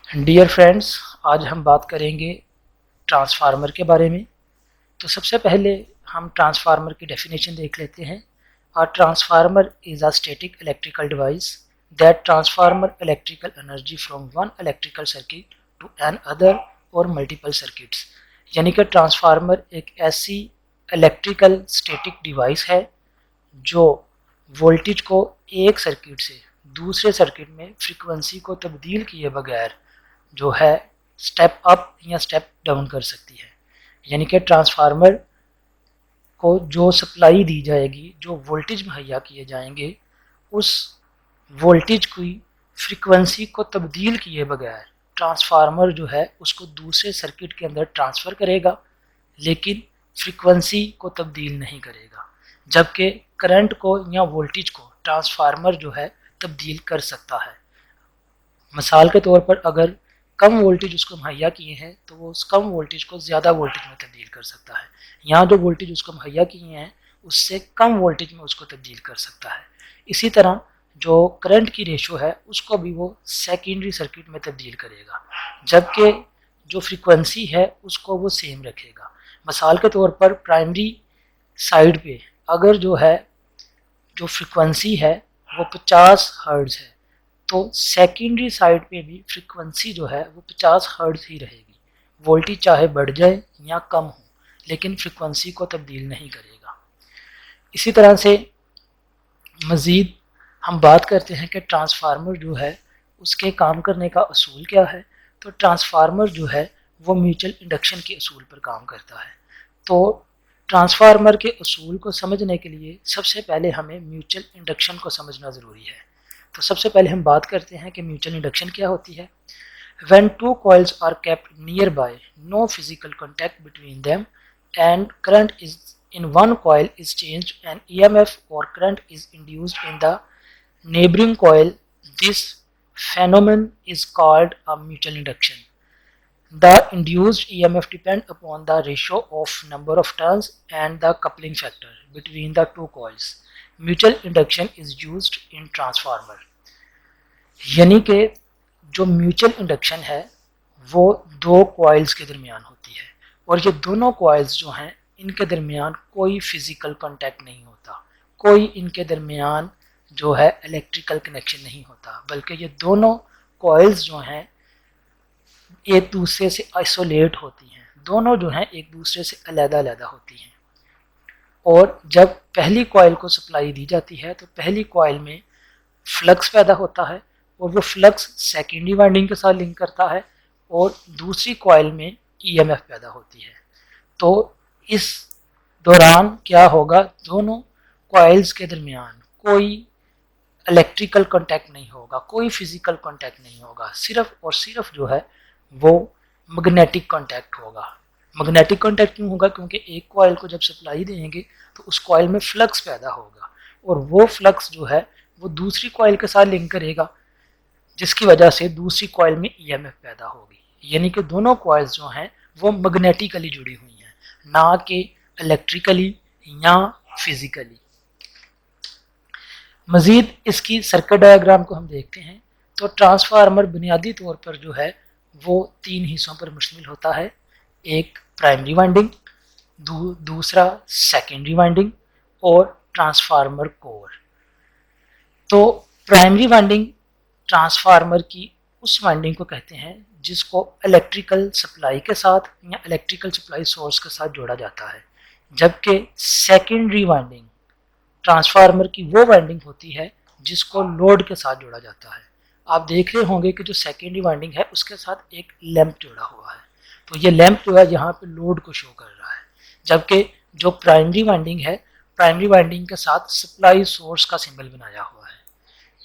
Dear friends, आज हम बात करेंगे ट्रांसफार्मर के बारे में। तो सबसे पहले हम ट्रांसफार्मर की डेफिनेशन देख लेते हैं। A transformer is a static electrical device that transformer electrical energy from one electrical circuit to another और मल्टीपल सर्किट्स। यानी कि ट्रांसफार्मर एक ऐसी इलेक्ट्रिकल स्टैटिक डिवाइस है जो वोल्टेज को एक सर्किट से दूसरे सर्किट में फ्रीक्वेंसी को तब्दील किए बगैर जो है स्टेप अप या स्टेप डाउन कर सकती है। यानी कि ट्रांसफार्मर को जो सप्लाई दी जाएगी, जो वोल्टेज मुहैया किए जाएंगे, उस वोल्टेज की फ्रीक्वेंसी को तब्दील किए बगैर ट्रांसफार्मर जो है उसको दूसरे सर्किट के अंदर ट्रांसफ़र करेगा, लेकिन फ्रीक्वेंसी को तब्दील नहीं करेगा। जबकि करंट को या वोल्टेज को ट्रांसफार्मर जो है तब्दील कर सकता है। मिसाल के तौर पर अगर कम वोल्टेज उसको मुहैया किए हैं तो वो उस कम वोल्टेज को ज़्यादा वोल्टेज में तब्दील कर सकता है। यहाँ जो वोल्टेज उसको मुहैया किए हैं उससे कम वोल्टेज में उसको तब्दील कर सकता है। इसी तरह जो करंट की रेशो है उसको भी वो सेकेंडरी सर्किट में तब्दील करेगा, जबकि जो फ्रीक्वेंसी है उसको वो सेम रखेगा। मिसाल के तौर पर प्राइमरी साइड पे अगर जो फ्रीक्वेंसी है वो 50 हर्ट्ज़ है, तो सेकेंडरी साइड पे भी फ्रीक्वेंसी जो है वो 50 हर्ट्ज़ ही रहेगी। वोल्टेज चाहे बढ़ जाए या कम हो, लेकिन फ्रीक्वेंसी को तब्दील नहीं करेगा। इसी तरह से मज़ीद हम बात करते हैं कि ट्रांसफार्मर जो है उसके काम करने का असूल क्या है। तो ट्रांसफार्मर जो है वो म्यूचुअल इंडक्शन के असूल पर काम करता है। तो ट्रांसफार्मर के असूल को समझने के लिए सबसे पहले हमें म्यूचुअल इंडक्शन को समझना ज़रूरी है। तो सबसे पहले हम बात करते हैं कि म्यूचुअल इंडक्शन क्या होती है। When two coils are kept nearby, no physical contact between them, and current is in one coil is changed, and EMF or current is induced in the neighboring coil. This phenomenon is called a mutual induction. The induced EMF depend upon the ratio of number of turns and the coupling factor between the two coils. Mutual induction is used in transformer. यानी कि जो mutual induction है वो दो coils के दरमियान होती है, और ये दोनों कॉइल्स जो हैं इनके दरमियान कोई फिज़िकल कांटेक्ट नहीं होता, कोई इनके दरमियान जो है इलेक्ट्रिकल कनेक्शन नहीं होता, बल्कि ये दोनों कॉइल्स जो हैं एक दूसरे से आइसोलेट होती हैं। दोनों जो हैं एक दूसरे से अलग-अलग होती हैं। और जब पहली कॉइल को सप्लाई दी जाती है तो पहली कॉइल में फ्लक्स पैदा होता है, और वो फ्लक्स सेकेंडरी वाइंडिंग के साथ लिंक करता है, और दूसरी कॉइल में ईएमएफ पैदा होती है। तो इस दौरान क्या होगा, दोनों कॉइल्स के दरमियान कोई इलेक्ट्रिकल कांटेक्ट नहीं होगा, कोई फिजिकल कांटेक्ट नहीं होगा, सिर्फ और सिर्फ जो है वो मैग्नेटिक कांटेक्ट होगा। मैग्नेटिक कांटेक्ट क्यों होगा, क्योंकि एक कॉइल को जब सप्लाई देंगे तो उस कॉइल में फ्लक्स पैदा होगा, और वो फ्लक्स जो है वो दूसरी कॉइल के साथ लिंक करेगा, जिसकी वजह से दूसरी कॉइल में ईएमएफ पैदा होगी। यानी कि दोनों कॉइल्स जो हैं वो मैग्नेटिकली जुड़ी हुई हैं, ना कि इलेक्ट्रिकली या फिजिकली। मज़ीद इसकी सर्किट डायग्राम को हम देखते हैं तो ट्रांसफार्मर बुनियादी तौर पर जो है वो तीन हिस्सों पर मुश्तमिल होता है। एक प्राइमरी वाइंडिंग, दूसरा सेकेंडरी वाइंडिंग, और ट्रांसफार्मर कोर। तो प्राइमरी वाइंडिंग ट्रांसफार्मर की उस वाइंडिंग को कहते हैं जिसको इलेक्ट्रिकल सप्लाई के साथ या इलेक्ट्रिकल सप्लाई सोर्स के साथ जोड़ा जाता है, जबकि सेकेंडरी वाइंडिंग ट्रांसफार्मर की वो वाइंडिंग होती है जिसको लोड के साथ जोड़ा जाता है। आप देख रहे होंगे कि जो सेकेंडरी वाइंडिंग है उसके साथ एक लैंप जोड़ा हुआ है, तो ये लैंप जो है यहाँ पे लोड को शो कर रहा है, जबकि जो प्राइमरी वाइंडिंग है, प्राइमरी वाइंडिंग के साथ सप्लाई सोर्स का सिंबल बनाया हुआ है।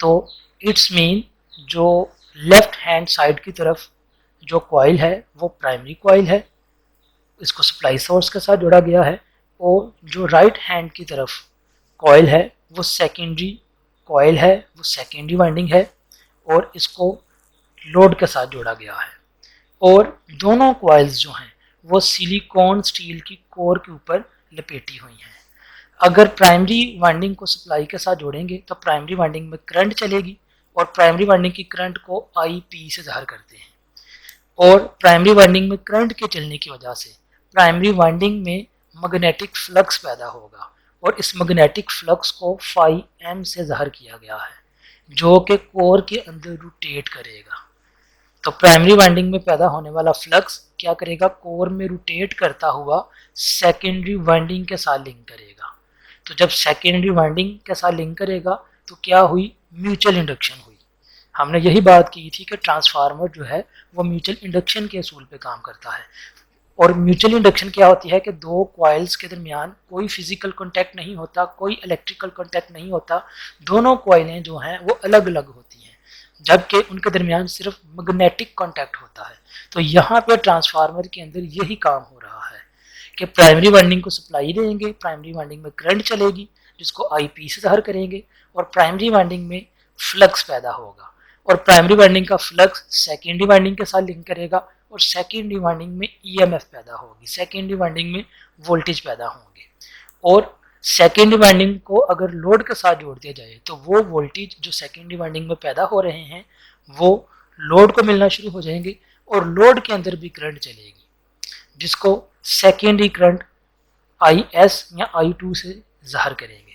तो इट्स मीन जो लेफ्ट हैंड साइड की तरफ जो कॉइल है वो प्राइमरी कॉइल है, इसको सप्लाई सोर्स के साथ जोड़ा गया है, और जो राइट हैंड की तरफ कॉइल है वो सेकेंडरी कॉइल है, वो सेकेंडरी वाइंडिंग है, और इसको लोड के साथ जोड़ा गया है। और दोनों कॉइल्स जो हैं वो सिलिकॉन स्टील की कोर के ऊपर लपेटी हुई हैं। अगर प्राइमरी वाइंडिंग को सप्लाई के साथ जोड़ेंगे तो प्राइमरी वाइंडिंग में करंट चलेगी, और प्राइमरी वाइंडिंग की करंट को IP से ज़ाहिर करते हैं। और प्राइमरी वाइंडिंग में करंट के चलने की वजह से प्राइमरी वाइंडिंग में मैग्नेटिक फ्लक्स पैदा होगा और इस मैग्नेटिक फ्लक्स को फाई एम से ज़ाहिर किया गया है, जो कि कोर के अंदर रोटेट करेगा। तो प्राइमरी वाइंडिंग में पैदा होने वाला फ्लक्स क्या करेगा, कोर में रोटेट करता हुआ सेकेंडरी वाइंडिंग के साथ लिंक करेगा। तो जब सेकेंडरी वाइंडिंग के साथ लिंक करेगा तो क्या हुई, म्यूचुअल इंडक्शन हुई। हमने यही बात की थी कि ट्रांसफार्मर जो है वो म्यूचुअल इंडक्शन के असूल पे काम करता है। और म्यूचुअल इंडक्शन क्या होती है कि दो कॉइल्स के दरमियान कोई फिजिकल कांटेक्ट नहीं होता, कोई इलेक्ट्रिकल कांटेक्ट नहीं होता, दोनों कॉइलें जो हैं वो अलग अलग होती हैं, जबकि उनके दरमियान सिर्फ मैग्नेटिक कांटेक्ट होता है। तो यहाँ पे ट्रांसफार्मर के अंदर यही काम हो रहा है कि प्राइमरी वाइंडिंग को सप्लाई देंगे, प्राइमरी वाइंडिंग में करंट चलेगी जिसको आईपी से ज़ाहिर करेंगे, और प्राइमरी वाइंडिंग में फ्लक्स पैदा होगा, और प्राइमरी वाइंडिंग का फ्लक्स सेकेंडरी वाइंडिंग के साथ लिंक करेगा और सेकेंडरी वाइंडिंग में ईएमएफ पैदा होगी, सेकेंडरी वाइंडिंग में वोल्टेज पैदा होंगे। और सेकेंडरी वाइंडिंग को अगर लोड के साथ जोड़ दिया जाए तो वो वोल्टेज जो सेकेंडरी वाइंडिंग में पैदा हो रहे हैं वो लोड को मिलना शुरू हो जाएंगे और लोड के अंदर भी करंट चलेगी, जिसको सेकेंडरी करंट IS या I2 से ज़ाहिर करेंगे।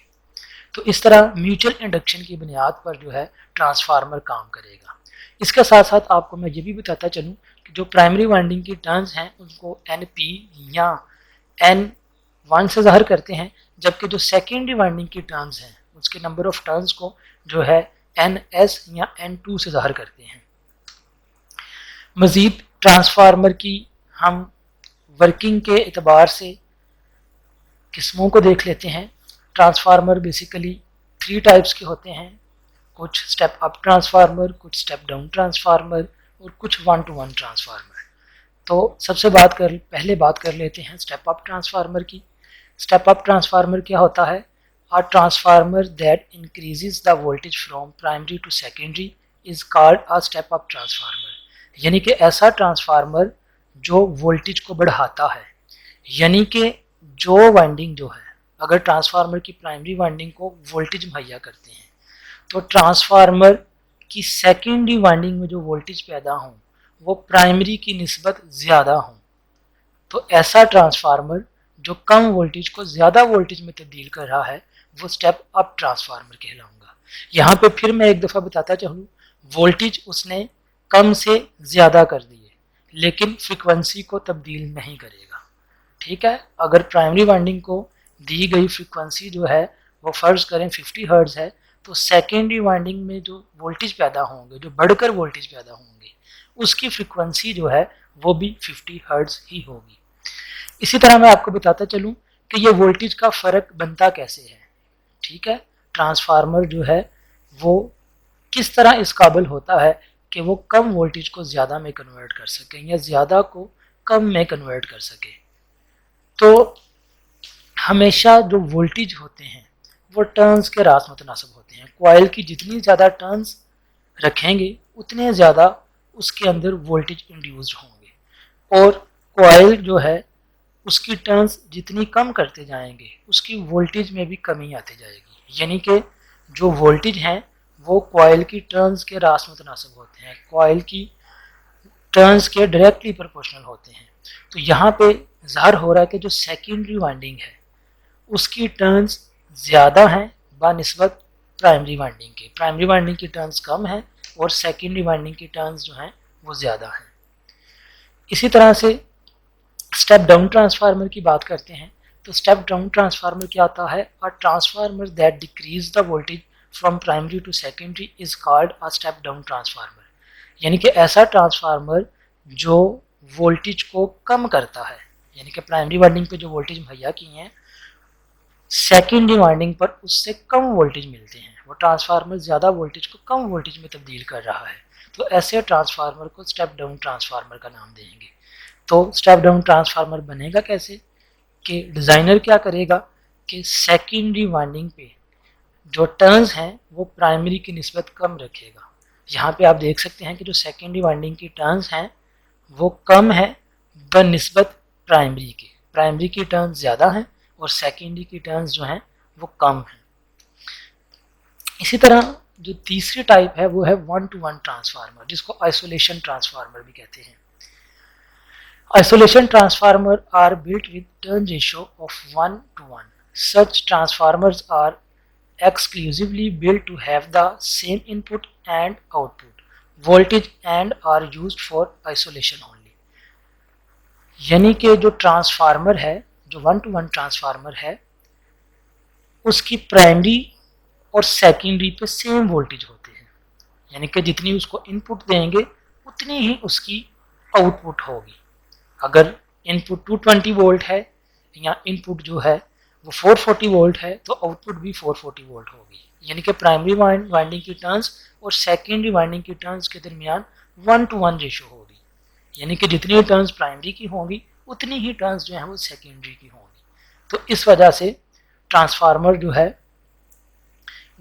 तो इस तरह म्यूचुअल इंडक्शन की बुनियाद पर जो है ट्रांसफार्मर काम करेगा। इसके साथ साथ आपको मैं ये भी बताता चलूँ कि जो प्राइमरी वाइंडिंग की टर्न्स हैं उनको NP या N1 से ज़ाहिर करते हैं, जबकि जो सेकेंडरी वाइंडिंग की टर्न्स हैं उसके नंबर ऑफ टर्न्स को जो है NS या N2 से ज़ाहिर करते हैं। मज़ीद ट्रांसफार्मर की हम वर्किंग के एतबार से किस्मों को देख लेते हैं। ट्रांसफार्मर बेसिकली 3 टाइप्स के होते हैं, कुछ स्टेप अप ट्रांसफार्मर, कुछ स्टेप डाउन ट्रांसफार्मर और कुछ 1-to-1 ट्रांसफार्मर। तो सबसे पहले बात कर लेते हैं स्टेप अप ट्रांसफार्मर की। स्टेप अप ट्रांसफार्मर क्या होता है, a transformer that increases the voltage from primary to secondary is called a step up transformer. यानी कि ऐसा ट्रांसफार्मर जो वोल्टेज को बढ़ाता है, यानी कि जो वाइंडिंग जो है, अगर ट्रांसफार्मर की प्राइमरी वाइंडिंग को वोल्टेज मुहैया करते हैं तो ट्रांसफार्मर की सेकेंडरी वाइंडिंग में जो वोल्टेज पैदा हों वो प्राइमरी की निस्बत ज़्यादा हों। तो ऐसा ट्रांसफार्मर जो कम वोल्टेज को ज़्यादा वोल्टेज में तब्दील कर रहा है वो स्टेप अप ट्रांसफार्मर कहलाऊंगा। यहाँ पे फिर मैं एक दफ़ा बताता चलूँ, वोल्टेज उसने कम से ज़्यादा कर दिए लेकिन फ्रिक्वेंसी को तब्दील नहीं करेगा। ठीक है, अगर प्राइमरी वाइंडिंग को दी गई फ्रिक्वेंसी जो है वो फ़र्ज़ करें 50 हर्ट्ज़ है, तो सेकेंडरी वाइंडिंग में जो वोल्टेज पैदा होंगे, जो बढ़कर वोल्टेज पैदा होंगे, उसकी फ्रिक्वेंसी जो है वो भी 50 हर्ट्ज़ ही होगी। इसी तरह मैं आपको बताता चलूँ कि ये वोल्टेज का फ़र्क बनता कैसे है। ठीक है, ट्रांसफार्मर जो है वो किस तरह इस काबिल होता है कि वो कम वोल्टेज को ज़्यादा में कन्वर्ट कर सके या ज़्यादा को कम में कन्वर्ट कर सके। तो हमेशा जो वोल्टेज होते हैं वो टर्न्स के रास मुतनासिब होते हैं। कॉइल की जितनी ज़्यादा टर्न्स रखेंगे उतने ज़्यादा उसके अंदर वोल्टेज इंड्यूस्ड होंगे, और कॉइल जो है उसकी टर्न्स जितनी कम करते जाएंगे उसकी वोल्टेज में भी कमी आती जाएगी। यानी कि जो वोल्टेज हैं वो कॉइल की टर्न्स के रास मुतनासिब होते हैं, कॉइल की टर्न्स के डायरेक्टली प्रोपोर्शनल होते हैं। तो यहाँ पे ज़ाहिर हो रहा है कि जो सेकेंडरी वाइंडिंग है उसकी टर्न्स ज़्यादा हैं बानिस्बत प्राइमरी वाइंडिंग के। प्राइमरी वाइंडिंग की टर्न्स कम हैं और सेकेंडरी वाइंडिंग की टर्न्स जो हैं वो ज़्यादा हैं। इसी तरह से स्टेप डाउन ट्रांसफार्मर की बात करते हैं। तो स्टेप डाउन ट्रांसफार्मर क्या आता है, a transformer that decreases the voltage from primary to secondary is called a step down transformer. यानी कि ऐसा ट्रांसफार्मर जो वोल्टेज को कम करता है, यानी कि प्राइमरी वाइंडिंग पे जो वोल्टेज मुहैया की हैं सेकेंडरी वाइंडिंग पर उससे कम वोल्टेज मिलते हैं, वो ट्रांसफार्मर ज़्यादा वोल्टेज को कम वोल्टेज में तब्दील कर रहा है। तो ऐसे ट्रांसफार्मर को स्टेप डाउन ट्रांसफार्मर का नाम देंगे। तो स्टेप डाउन ट्रांसफार्मर बनेगा कैसे कि डिज़ाइनर क्या करेगा कि सेकेंडरी वाइंडिंग पे जो टर्न्स हैं वो प्राइमरी की निस्बत कम रखेगा। यहाँ पे आप देख सकते हैं कि जो सेकेंडरी वाइंडिंग की टर्न्स हैं वो कम है बनिस्बत प्राइमरी के। प्राइमरी की टर्न्स ज़्यादा हैं और सेकेंडरी की टर्न्स जो हैं वो कम हैं। इसी तरह जो तीसरी टाइप है वो है 1-to-1 ट्रांसफार्मर, जिसको आइसोलेशन ट्रांसफार्मर भी कहते हैं। Isolation transformer are built with turn ratio of 1 to 1. Such transformers are exclusively built to have the same input and output voltage and are used for isolation only. यानी कि जो transformer है, जो 1 to 1 transformer है, उसकी primary और secondary पे same voltage होते हैं, यानी कि जितनी उसको इनपुट देंगे उतनी ही उसकी आउटपुट होगी। अगर इनपुट 220 वोल्ट है या इनपुट जो है वो 440 वोल्ट है तो आउटपुट भी 440 वोल्ट होगी, यानी कि प्राइमरी वाइंडिंग की टर्न्स और सेकेंडरी वाइंडिंग की टर्न्स के दरमियान 1 to 1 रेशो होगी, यानी कि जितनी टर्न्स प्राइमरी की होंगी उतनी ही टर्न्स जो है वो सेकेंडरी की होंगी। तो इस वजह से ट्रांसफार्मर जो है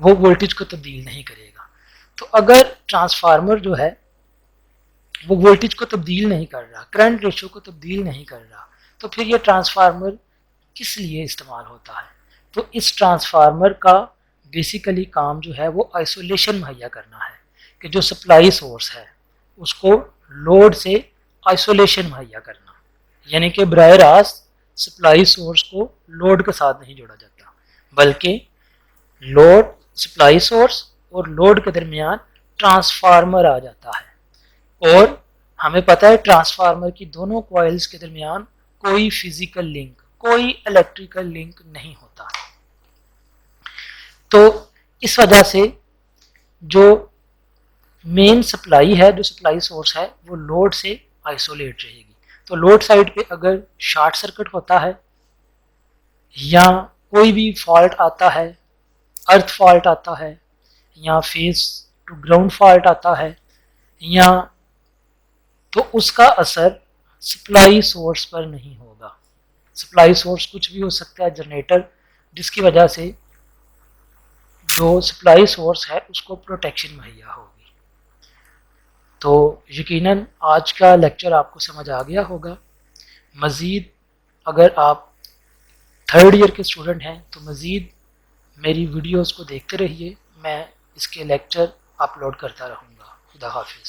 वो वोल्टेज को तब्दील नहीं करेगा। तो अगर ट्रांसफार्मर जो है वो वोल्टेज को तब्दील नहीं कर रहा, करंट रेशो को तब्दील नहीं कर रहा, तो फिर ये ट्रांसफार्मर किस लिए इस्तेमाल होता है? तो इस ट्रांसफार्मर का बेसिकली काम जो है वो आइसोलेशन मुहैया करना है, कि जो सप्लाई सोर्स है उसको लोड से आइसोलेशन मुहैया करना, यानी कि बराह रास्त सप्लाई सोर्स को लोड के साथ नहीं जोड़ा जाता, बल्कि लोड, सप्लाई सोर्स और लोड के दरमियान ट्रांसफार्मर आ जाता है। और हमें पता है ट्रांसफार्मर की दोनों कॉइल्स के दरमियान कोई फिजिकल लिंक, कोई इलेक्ट्रिकल लिंक नहीं होता। तो इस वजह से जो मेन सप्लाई है, जो सप्लाई सोर्स है, वो लोड से आइसोलेट रहेगी। तो लोड साइड पे अगर शॉर्ट सर्किट होता है या कोई भी फॉल्ट आता है, अर्थ फॉल्ट आता है या फेस टू ग्राउंड फॉल्ट आता है, या तो उसका असर सप्लाई सोर्स पर नहीं होगा। सप्लाई सोर्स कुछ भी हो सकता है, जनरेटर, जिसकी वजह से जो सप्लाई सोर्स है उसको प्रोटेक्शन मुहैया होगी। तो यकीनन आज का लेक्चर आपको समझ आ गया होगा। मज़ीद अगर आप 3rd ईयर के स्टूडेंट हैं तो मज़ीद मेरी वीडियोस को देखते रहिए, मैं इसके लेक्चर अपलोड करता रहूँगा। खुदा हाफिज़।